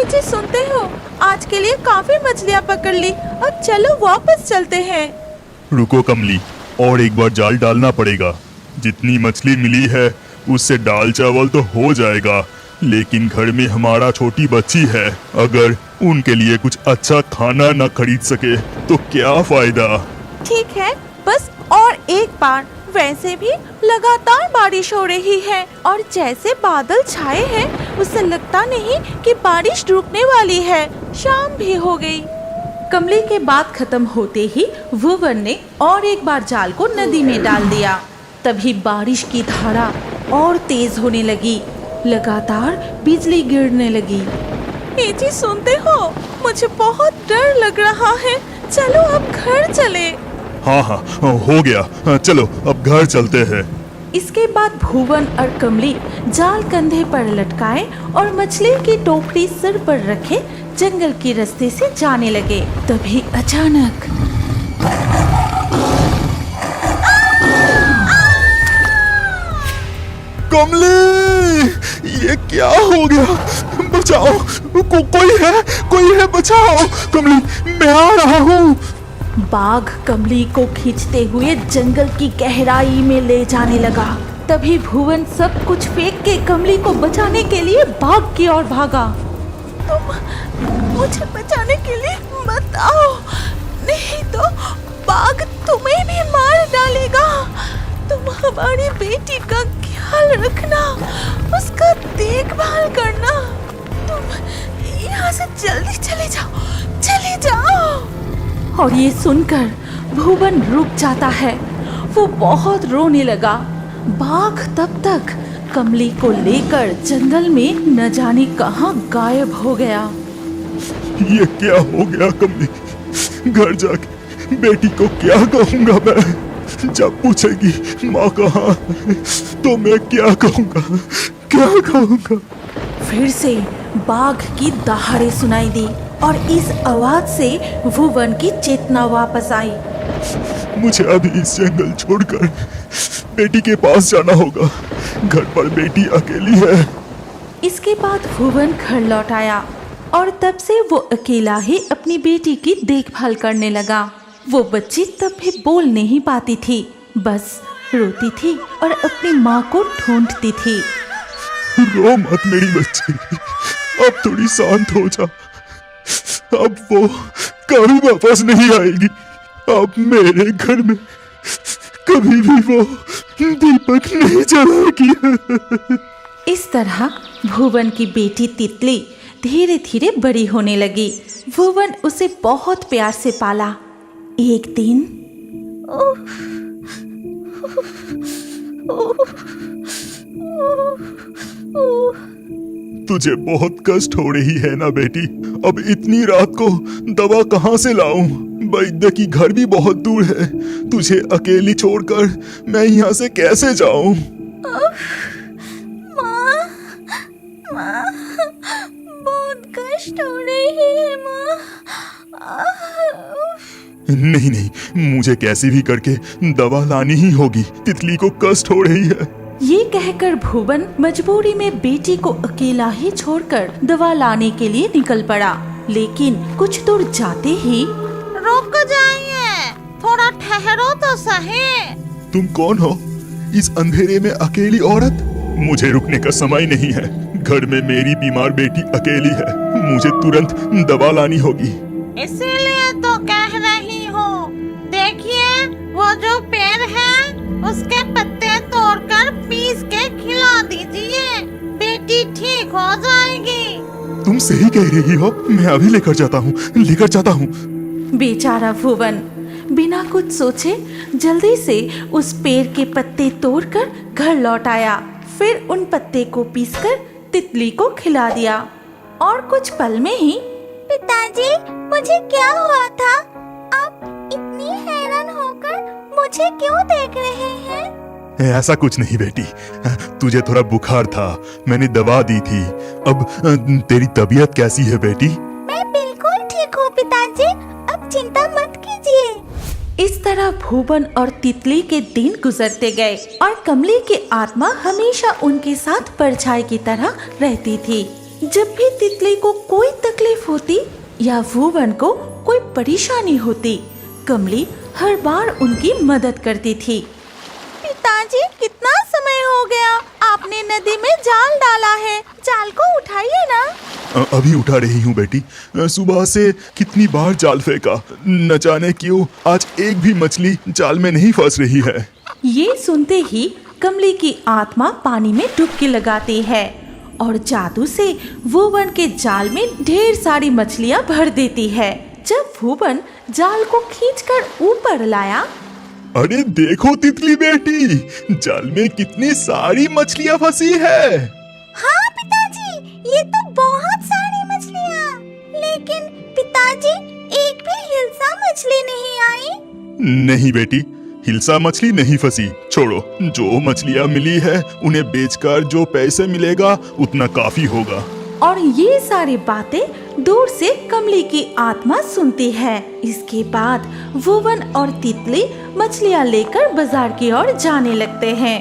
जी सुनते हो, आज के लिए काफी मछलियाँ पकड़ ली, अब चलो वापस चलते हैं। रुको कमली, और एक बार जाल डालना पड़ेगा। जितनी मछली मिली है उससे दाल चावल तो हो जाएगा, लेकिन घर में हमारा छोटी बच्ची है, अगर उनके लिए कुछ अच्छा खाना न खरीद सके तो क्या फायदा। ठीक है, बस और एक बार। वैसे भी लगातार बारिश हो रही है और जैसे बादल छाए हैं उससे लगता नहीं कि बारिश रुकने वाली है। शाम भी हो गई। कमली के बात खत्म होते ही भुवन ने और एक बार जाल को नदी में डाल दिया। तभी बारिश की धारा और तेज होने लगी, लगातार बिजली गिरने लगी। ए जी सुनते हो, मुझे बहुत डर लग रहा है, चलो अब घर चले। हाँ हाँ हो गया, चलो अब घर चलते हैं। इसके बाद भुवन और कमली जाल कंधे पर लटकाए और मछली की टोकरी सिर पर रखे जंगल के रास्ते से जाने लगे। तभी अचानक कमली, ये क्या हो गया? बचाओ, कोई है बचाओ। कमली, मैं आ रहा हूँ। बाघ कमली को खींचते हुए जंगल की गहराई में ले जाने लगा। तभी भुवन सब कुछ फेंक के कमली को बचाने के लिए बाघ की ओर भागा। तुम मुझे बचाने के लिए मत आओ, नहीं तो बाघ तुम्हें भी मार डालेगा। तुम हमारी बेटी का ख्याल रखना, उसका देखभाल करना। तुम यहाँ से जल्दी चले जाओ। और ये सुनकर भुवन रुक जाता है, वो बहुत रोने लगा। बाघ तब तक कमली को लेकर जंगल में न जाने कहां गायब हो गया। ये क्या हो गया कमली? घर जाके बेटी को क्या कहूँगा मैं? जब पूछेगी माँ कहाँ, तो मैं क्या कहूँगा? फिर से बाघ की दहाड़े सुनाई दी और इस आवाज से भुवन की चेतना वापस आई। मुझे अभी इस जंगल छोड़कर बेटी के पास जाना होगा, घर पर बेटी अकेली है। इसके बाद भुवन घर लौट आया और तब से वो अकेला ही अपनी बेटी की देखभाल करने लगा। वो बच्ची तब भी बोल नहीं पाती थी, बस रोती थी और अपनी माँ को ढूंढती थी। रो मत मेरी बच्ची, अब थोड़ी शांत हो जा। अब वो कभी वापस नहीं आएगी। अब मेरे घर में कभी भी वो दीपक नहीं जलाएगी। इस तरह भुवन की बेटी तितली धीरे धीरे बड़ी होने लगी। भुवन उसे बहुत प्यार से पाला। एक दिन तुझे बहुत कष्ट हो रही है ना बेटी? अब इतनी रात को दवा कहाँ से लाऊं? वैद्य की घर भी बहुत दूर है, तुझे अकेली छोड़कर मैं यहाँ से कैसे जाऊं? माँ, बहुत कष्ट हो रही है माँ। नहीं, मुझे कैसे भी करके दवा लानी ही होगी, तितली को कष्ट हो रही है। ये कहकर भुवन मजबूरी में बेटी को अकेला ही छोड़कर दवा लाने के लिए निकल पड़ा। लेकिन कुछ दूर जाते ही रुक जाइए, थोड़ा ठहरो तो सही। तुम कौन हो, इस अंधेरे में अकेली औरत? मुझे रुकने का समय नहीं है, घर में मेरी बीमार बेटी अकेली है, मुझे तुरंत दवा लानी होगी। इसीलिए तो कह रही हूँ, देखिए वो जो पेड़ है उसके पत्ते तोड़कर पीस के खिला दीजिए, बेटी ठीक हो जाएगी। तुम सही कह रही हो, मैं अभी लेकर जाता हूँ। बेचारा भुवन बिना कुछ सोचे जल्दी से उस पेड़ के पत्ते तोड़कर घर लौट आया। फिर उन पत्ते को पीसकर तितली को खिला दिया और कुछ पल में ही पिताजी, मुझे क्या हुआ था? आप इतनी हैरान होकर मुझे क्यों देख रहे हैं? ऐसा कुछ नहीं बेटी, तुझे थोड़ा बुखार था, मैंने दवा दी थी। अब तेरी तबीयत कैसी है बेटी? मैं बिल्कुल ठीक हूँ पिताजी, अब चिंता मत कीजिए। इस तरह भुवन और तितली के दिन गुजरते गए और कमली की आत्मा हमेशा उनके साथ परछाई की तरह रहती थी। जब भी तितली को कोई तकलीफ होती या भुवन को कोई परेशानी होती, कमली हर बार उनकी मदद करती थी। पिताजी, कितना समय हो गया, आपने नदी में जाल डाला है, जाल को उठाइए ना। अभी उठा रही हूँ बेटी। सुबह से कितनी बार जाल फेंका, न जाने क्यों आज एक भी मछली जाल में नहीं फंस रही है। ये सुनते ही कमली की आत्मा पानी में डुबकी लगाती है और जादू से भुवन के जाल में ढेर सारी मछलियाँ भर देती है। जब भुवन जाल को खींचकर ऊपर लाया, अरे देखो तितली बेटी, जाल में कितनी सारी मछलियाँ फंसी है। हाँ पिताजी, ये तो बहुत सारी मछलियाँ। लेकिन पिताजी, एक भी हिल्सा मछली नहीं आई। नहीं बेटी, हिल्सा मछली नहीं फंसी। छोड़ो, जो मछलियाँ मिली है उन्हें बेचकर जो पैसे मिलेगा उतना काफी होगा। और ये सारी बातें दूर से कमली की आत्मा सुनती है। इसके बाद भुवन और तितली मछलियाँ लेकर बाजार की ओर जाने लगते हैं।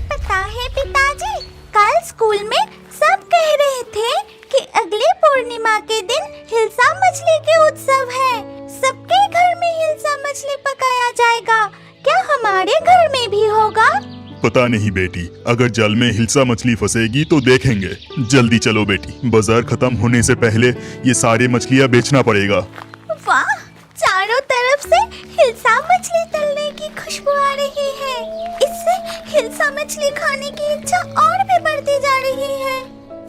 पता है पिताजी, कल स्कूल में सब कह रहे थे कि अगले पूर्णिमा के दिन हिल्सा मछली के उत्सव है। सबके घर में हिल्सा मछली पकाया जाएगा। क्या हमारे घर में भी होगा? पता नहीं बेटी, अगर जल में हिल्सा मछली फंसेगी तो देखेंगे। जल्दी चलो बेटी, बाजार खत्म होने से पहले ये सारे मछलियाँ बेचना पड़ेगा। वाह, चारों तरफ से हिल्सा मछली तलने की खुशबू आ रही है। इससे हिल्सा मछली खाने की इच्छा और भी बढ़ती जा रही है।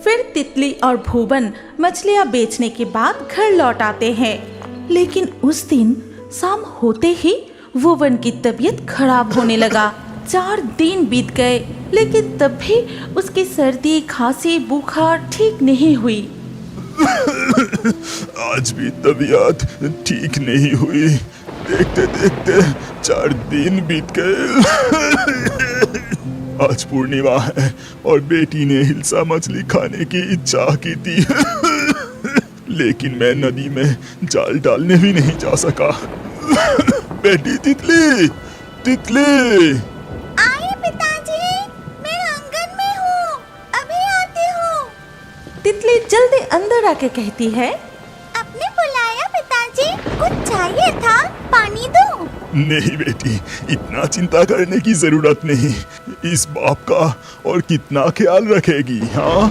फिर तितली और भुवन मछलियाँ बेचने के बाद घर लौट आते हैं। लेकिन उस दिन शाम होते ही भुवन की तबीयत खराब होने लगा। 4 दिन बीत गए, लेकिन तब भी उसकी सर्दी, खांसी, बुखार ठीक नहीं हुई। आज भी तबीयत ठीक नहीं हुई। देखते देखते 4 दिन बीत गए। आज पूर्णिमा है और बेटी ने हिल्सा मछली खाने की इच्छा की थी। लेकिन मैं नदी में जाल डालने भी नहीं जा सका। बेटी तितली, तितली। आइए पिताजी, मैं आंगन में हूँ, अभी आती हूँ। तितली जल्दी अंदर आके कहती है, आपने बुलाया पिताजी, कुछ चाहिए था, पानी दूँ? नहीं बेटी, इतना चिंता करने की जरूरत नहीं। इस बाप का और कितना ख्याल रखेगी। हाँ,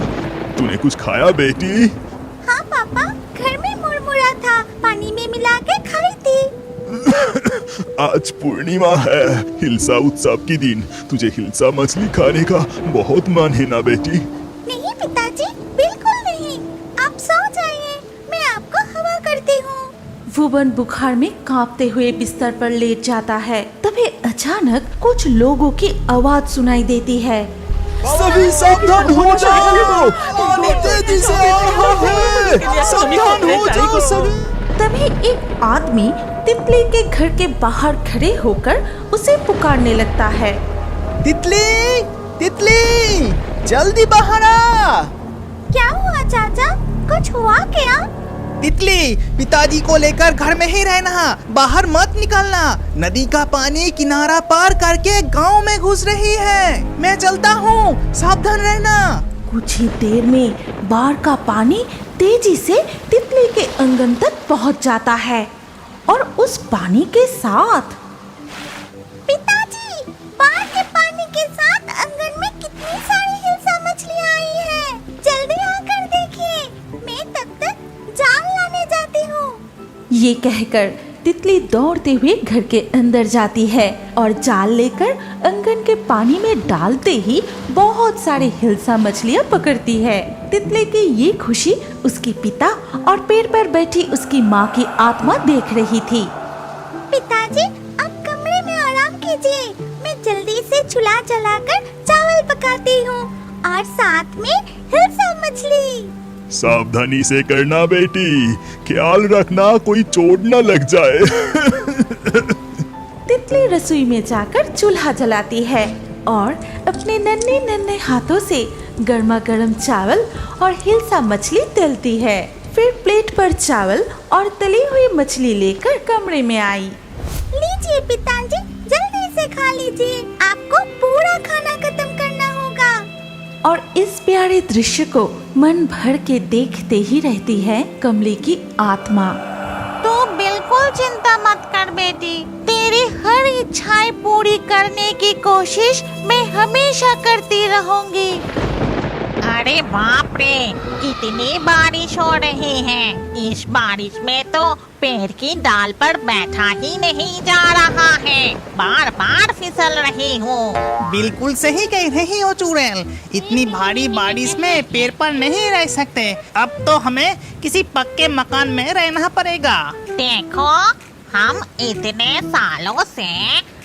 तूने कुछ खाया बेटी? हाँ पापा, घर में मुरमुरा था, पानी में मिला के खाई थी। आज पूर्णिमा है, हिल्सा उत्सव के दिन तुझे हिल्सा मछली खाने का बहुत मन है ना बेटी? नहीं पिताजी, बिल्कुल नहीं। आप सो जाइए, मैं आपको हवा करती हूँ। भुवन बुखार में कांपते हुए बिस्तर पर लेट जाता है। तभी अचानक कुछ लोगों की आवाज सुनाई देती है। सभी सावधान हो जाओ, पानी तेजी से आ रहा है, सावधान हो जाओ सभी। तभी एक आदमी तितली के घर के बाहर खड़े होकर उसे पुकारने लगता है। तितली, तितली, जल्दी बाहर आ। क्या हुआ चाचा, कुछ हुआ क्या? तितली, पिताजी को लेकर घर में ही रहना, बाहर मत निकलना। नदी का पानी किनारा पार करके गांव में घुस रही है। मैं चलता हूँ, सावधान रहना। कुछ ही देर में बाढ़ का पानी तेजी से तितली के आंगन तक पहुंच जाता है और उस पानी के साथ पिताजी, बाढ़ के पानी के साथ आंगन में कितनी सारी हिल्सा मछलियाँ आई हैं। जल्दी आकर देखिए, मैं तब तक जाल लाने जाती हूँ। ये कहकर तितली दौड़ते हुए घर के अंदर जाती है और जाल लेकर आंगन के पानी में डालते ही बहुत सारे हिल्सा मछलियाँ पकड़ती है। तितली की ये खुशी उसके पिता और पेड़ पर बैठी उसकी माँ की आत्मा देख रही थी। पिताजी, आप कमरे में आराम कीजिए, मैं जल्दी से चूल्हा जलाकर चावल पकाती हूँ और साथ में हिल्सा मछली। सावधानी से करना बेटी, ख्याल रखना कोई चोट न लग जाए। तितली रसोई में जाकर चूल्हा जलाती है और अपने नन्हे नन्हे हाथों से गर्मा गर्म चावल और हिल्सा मछली तलती है। फिर प्लेट पर चावल और तली हुई मछली लेकर कमरे में आई। लीजिए पिताजी, जल्दी से खा लीजिए, आपको पूरा खाना खत्म करना होगा। और इस प्यारे दृश्य को मन भर के देखते ही रहती है कमली की आत्मा। तू बिल्कुल चिंता मत कर बेटी, तेरी हर इच्छाएं पूरी करने की कोशिश मैं हमेशा करती रहूंगी। अरे बाप रे, कितनी बारिश हो रही है। इस बारिश में तो पेड़ की डाल पर बैठा ही नहीं जा रहा है, बार बार फिसल रही हूँ। बिल्कुल सही कह रही हो चुड़ैल, इतनी भारी बारिश में पेड़ पर नहीं रह सकते। अब तो हमें किसी पक्के मकान में रहना पड़ेगा। देखो, हम इतने सालों से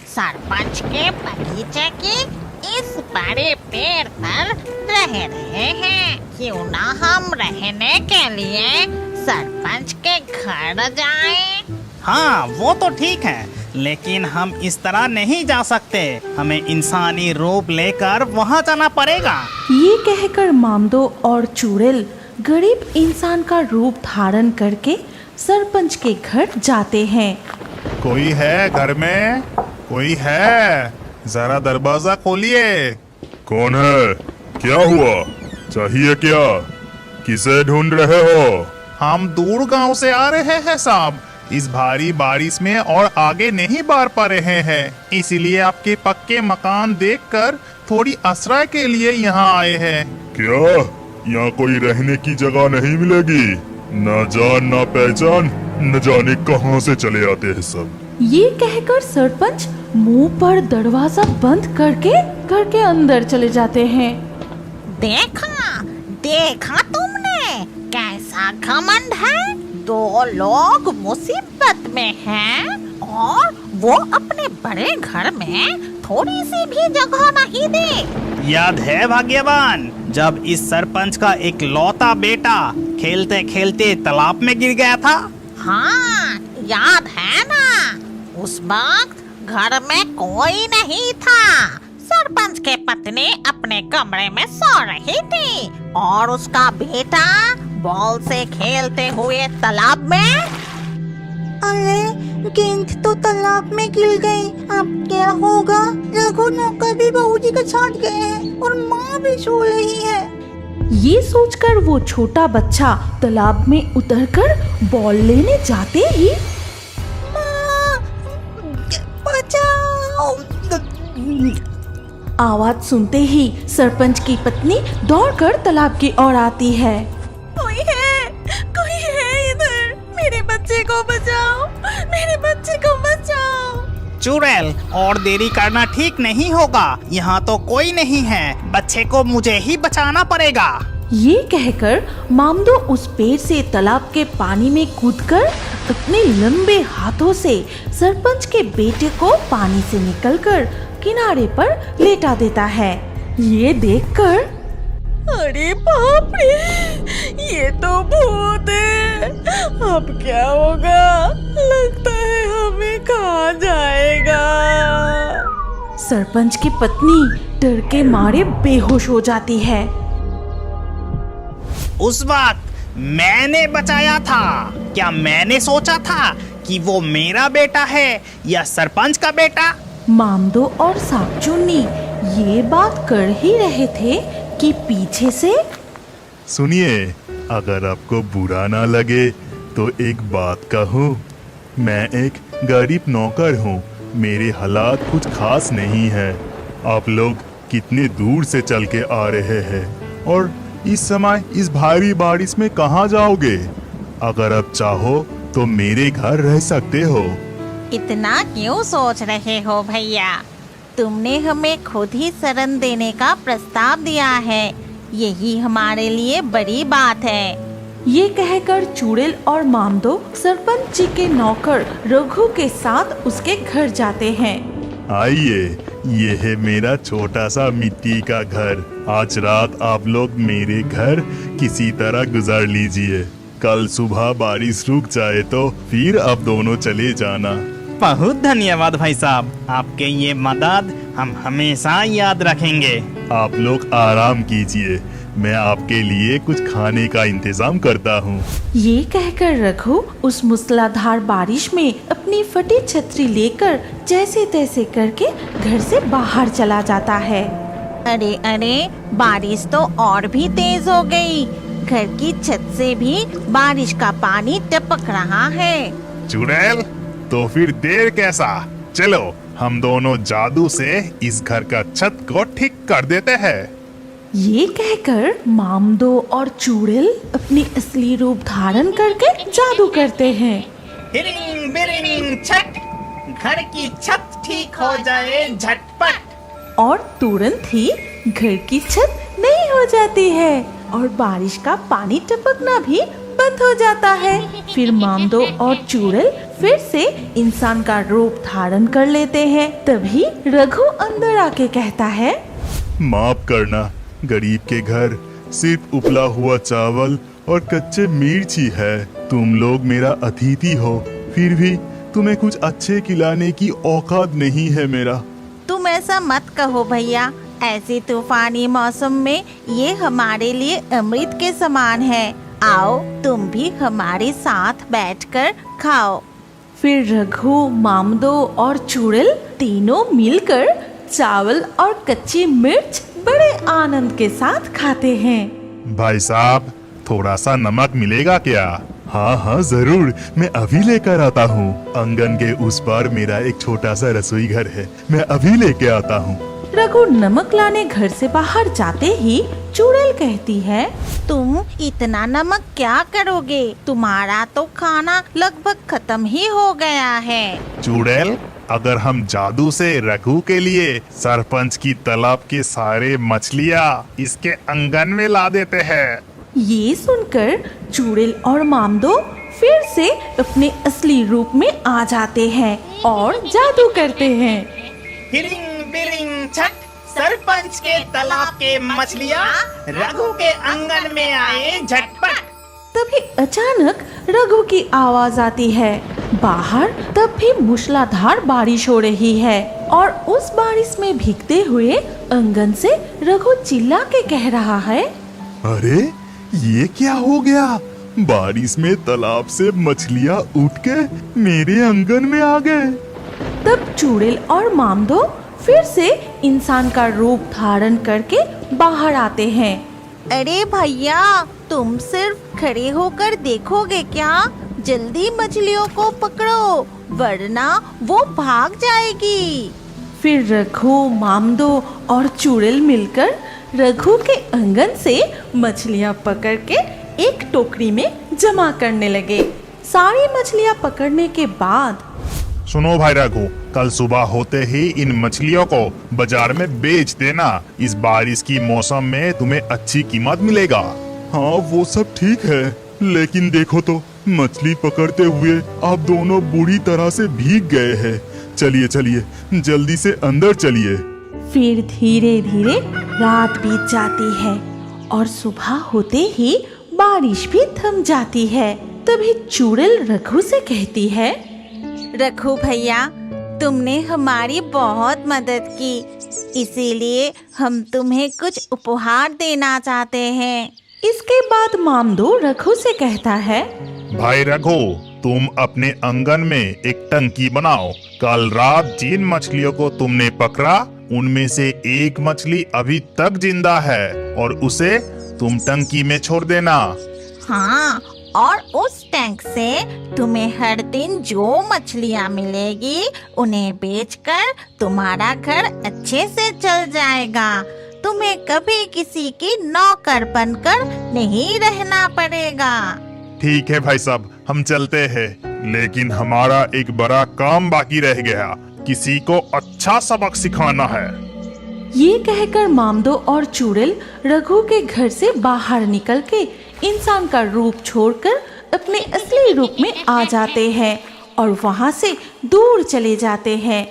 सरपंच के बगीचे की इस बड़े पेड़ पर रह रहे हैं। क्यों ना हम रहने के लिए सरपंच के घर जाएं? हाँ वो तो ठीक है, लेकिन हम इस तरह नहीं जा सकते। हमें इंसानी रूप लेकर वहाँ जाना पड़ेगा। ये कहकर मामदो और चुड़ैल गरीब इंसान का रूप धारण करके सरपंच के घर जाते हैं। कोई है घर में? कोई है? जरा दरवाजा खोलिए। कौन है? क्या हुआ? चाहिए क्या? किसे ढूंढ रहे हो? हम दूर गांव से आ रहे हैं साहब। इस भारी बारिश में और आगे नहीं बढ़ पा रहे हैं, इसलिए आपके पक्के मकान देखकर थोड़ी आश्रय के लिए यहाँ आए हैं। क्या यहाँ कोई रहने की जगह नहीं मिलेगी? न जान न पहचान, न जाने कहाँ से चले आते हैं सब। ये कहकर सरपंच मुंह पर दरवाजा बंद करके अंदर चले जाते हैं। देखा तुमने कैसा घमंड है। दो लोग मुसीबत में हैं और वो अपने बड़े घर में थोड़ी सी भी जगह नहीं दे। याद है भाग्यवान, जब इस सरपंच का एक लौता बेटा खेलते खेलते तालाब में गिर गया था? हाँ याद है ना। उस वक्त घर में कोई नहीं था। सरपंच के पत्नी अपने कमरे में सो रही थी और उसका बेटा बॉल से खेलते हुए तालाब में। अरे गेंद तो तालाब में गिर गई, अब क्या होगा? रघु नौकर भी बाबूजी के साथ गए हैं और माँ भी सो रही है। ये सोचकर वो छोटा बच्चा तालाब में उतरकर बॉल लेने जाते ही माँ, बचाओ! आवाज सुनते ही सरपंच की पत्नी दौड़कर तालाब की ओर आती है। कोई है इधर, मेरे बच्चे को बचाओ, मेरे बच्चे को बचाओ। चुड़ैल, और देरी करना ठीक नहीं होगा। यहाँ तो कोई नहीं है, बच्चे को मुझे ही बचाना पड़ेगा। ये कहकर मामदो उस पेड़ से तालाब के पानी में कूदकर अपने लंबे हाथों से सरपंच के बेटे को पानी से निकलकर किनारे पर लेटा देता है। ये देखकर अरे बाप रे, ये तो भूत है। अब क्या होगा? लगता है हमें खा जाएगा। सरपंच की पत्नी डर के मारे बेहोश हो जाती है। उस वक्त मैंने बचाया था। क्या मैंने सोचा था कि वो मेरा बेटा है या सरपंच का बेटा? मामदो और सागचुन्नी ये बात कर ही रहे थे कि पीछे से सुनिए, अगर आपको बुरा ना लगे तो एक बात कहूँ। मैं एक गरीब नौकर हूँ, मेरे हालात कुछ खास नहीं है। आप लोग कितने दूर से चल के आ रहे हैं और इस समय इस भारी बारिश में कहाँ जाओगे? अगर आप चाहो तो मेरे घर रह सकते हो। इतना क्यों सोच रहे हो भैया? तुमने हमें खुद ही शरण देने का प्रस्ताव दिया है, यही हमारे लिए बड़ी बात है। ये कहकर चुड़ैल और मामदो सरपंच जी के नौकर रघु के साथ उसके घर जाते हैं। आइए, ये है मेरा छोटा सा मिट्टी का घर। आज रात आप लोग मेरे घर किसी तरह गुजार लीजिए। कल सुबह बारिश रुक जाए तो फिर आप दोनों चले जाना। बहुत धन्यवाद भाई साहब, आपके ये मदद हम हमेशा याद रखेंगे। आप लोग आराम कीजिए, मैं आपके लिए कुछ खाने का इंतजाम करता हूँ। ये कहकर रघु उस मूसलाधार बारिश में अपनी फटी छतरी लेकर जैसे तैसे करके घर से बाहर चला जाता है। अरे अरे, बारिश तो और भी तेज हो गई। घर की छत से भी बारिश का पानी टपक रहा है। चुड़ैल, तो फिर देर कैसा? चलो हम दोनों जादू से इस घर का छत को ठीक कर देते हैं। ये कहकर मामदो और चूड़ेल अपनी असली रूप धारण करके जादू करते हैं। हिरिंग बिरिंग छट, घर की छत ठीक हो जाए झटपट। और तुरंत ही घर की छत नई हो जाती है और बारिश का पानी टपकना भी बंद हो जाता है। फिर मामदो और चूड़ेल फिर से इंसान का रूप धारण कर लेते हैं। तभी रघु अंदर आके कहता है, माफ करना, गरीब के घर सिर्फ उबला हुआ चावल और कच्चे मिर्च ही है। तुम लोग मेरा अतिथि हो, फिर भी तुम्हें कुछ अच्छे खिलाने की औकात नहीं है मेरा। तुम ऐसा मत कहो भैया, ऐसे तूफानी मौसम में ये हमारे लिए अमृत के समान है। आओ तुम भी हमारे साथ बैठकर खाओ। फिर रघु, मामदो और चूड़ेल तीनों मिलकर चावल और कच्ची मिर्च बड़े आनंद के साथ खाते हैं। भाई साहब, थोड़ा सा नमक मिलेगा क्या? हाँ हाँ जरूर, मैं अभी लेकर आता हूँ। आंगन के उस पार मेरा एक छोटा सा रसोई घर है, मैं अभी लेके आता हूँ। रघु नमक लाने घर से बाहर जाते ही चूड़ेल कहती है, तुम इतना नमक क्या करोगे? तुम्हारा तो खाना लगभग खत्म ही हो गया है। चुड़ैल, अगर हम जादू से रघु के लिए सरपंच की तालाब के सारे मछलियाँ इसके आंगन में ला देते हैं। ये सुनकर चूड़ेल और मामदो फिर से अपने असली रूप में आ जाते हैं और जादू करते हैं। हिरिंग बिरिंग छट, सरपंच के तालाब के मछलियाँ रघु के आंगन में आए झटपट। तभी अचानक रघु की आवाज आती है। बाहर तब भी मूसलाधार बारिश हो रही है और उस बारिश में भीगते हुए आंगन से रघु चिल्ला के कह रहा है, अरे ये क्या हो गया? बारिश में तालाब से मछलियाँ उठ के मेरे आंगन में आ गए। तब चूड़ेल और मामदो फिर से इंसान का रूप धारण करके बाहर आते हैं। अरे भैया, तुम सिर्फ खड़े होकर देखोगे क्या? जल्दी मछलियों को पकड़ो, वरना वो भाग जाएगी। फिर रघु, मामदो और चूड़ेल मिलकर रघु के आंगन से मछलियाँ पकड़ के एक टोकरी में जमा करने लगे। सारी मछलियाँ पकड़ने के बाद, सुनो भाई रघु, कल सुबह होते ही इन मछलियों को बाजार में बेच देना। इस बारिश की मौसम में तुम्हें अच्छी कीमत मिलेगा। हाँ वो सब ठीक है, लेकिन देखो तो मछली पकड़ते हुए आप दोनों बुरी तरह से भीग गए हैं। चलिए चलिए जल्दी से अंदर चलिए। फिर धीरे धीरे रात बीत जाती है और सुबह होते ही बारिश भी थम जाती है। तभी चूड़ेल रघु से कहती है, रघु भैया, तुमने हमारी बहुत मदद की, इसीलिए हम तुम्हें कुछ उपहार देना चाहते हैं। इसके बाद मामदो रघु से कहता है, भाई रघु, तुम अपने आंगन में एक टंकी बनाओ। कल रात जिन मछलियों को तुमने पकड़ा उनमें से एक मछली अभी तक जिंदा है और उसे तुम टंकी में छोड़ देना। हाँ, और उस टैंक से तुम्हें हर दिन जो मछलियाँ मिलेगी उन्हें बेचकर तुम्हारा घर अच्छे से चल जाएगा। तुम्हें कभी किसी की नौकर बनकर नहीं रहना पड़ेगा। ठीक है भाई साहब, हम चलते हैं, लेकिन हमारा एक बड़ा काम बाकी रह गया। किसी को अच्छा सबक सिखाना है। ये कहकर मामदो और चूड़ेल रघु के घर से बाहर निकल के इंसान का रूप छोड़कर अपने असली रूप में आ जाते हैं और वहाँ से दूर चले जाते हैं।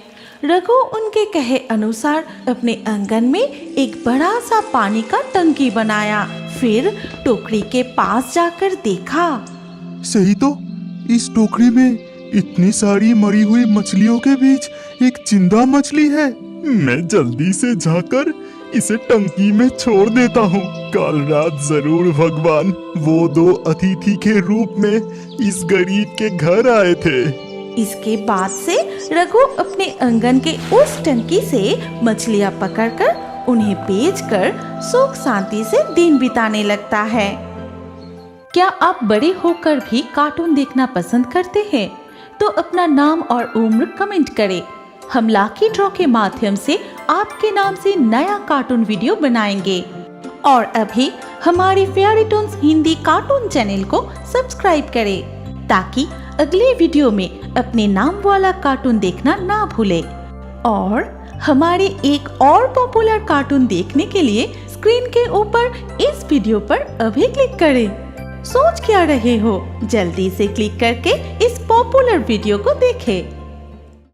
रघु उनके कहे अनुसार अपने आंगन में एक बड़ा सा पानी का टंकी बनाया। फिर टोकरी के पास जाकर देखा, सही तो, इस टोकरी में इतनी सारी मरी हुई मछलियों के बीच एक जिंदा मछली है। मैं जल्दी से जाकर इसे टंकी में छोड़ देता हूँ। कल रात जरूर भगवान वो दो अतिथि के रूप में इस गरीब के घर आए थे। इसके बाद से रघु अपने आंगन के उस टंकी से मछलियाँ पकड़कर उन्हें बेचकर सुख शांति से दिन बिताने लगता है। क्या आप बड़े होकर भी कार्टून देखना पसंद करते हैं? तो अपना नाम और उम्र कमेंट करें। हम लकी ड्रॉ के माध्यम से आपके नाम से नया कार्टून वीडियो बनाएंगे। और अभी हमारे fairy Toons Hindi cartoon channel को सब्सक्राइब करें ताकि अगले वीडियो में अपने नाम वाला कार्टून देखना ना भूले। और हमारे एक और पॉपुलर कार्टून देखने के लिए स्क्रीन के ऊपर इस वीडियो पर अभी क्लिक करें। सोच क्या रहे हो, जल्दी से क्लिक करके इस पॉपुलर वीडियो को देखें।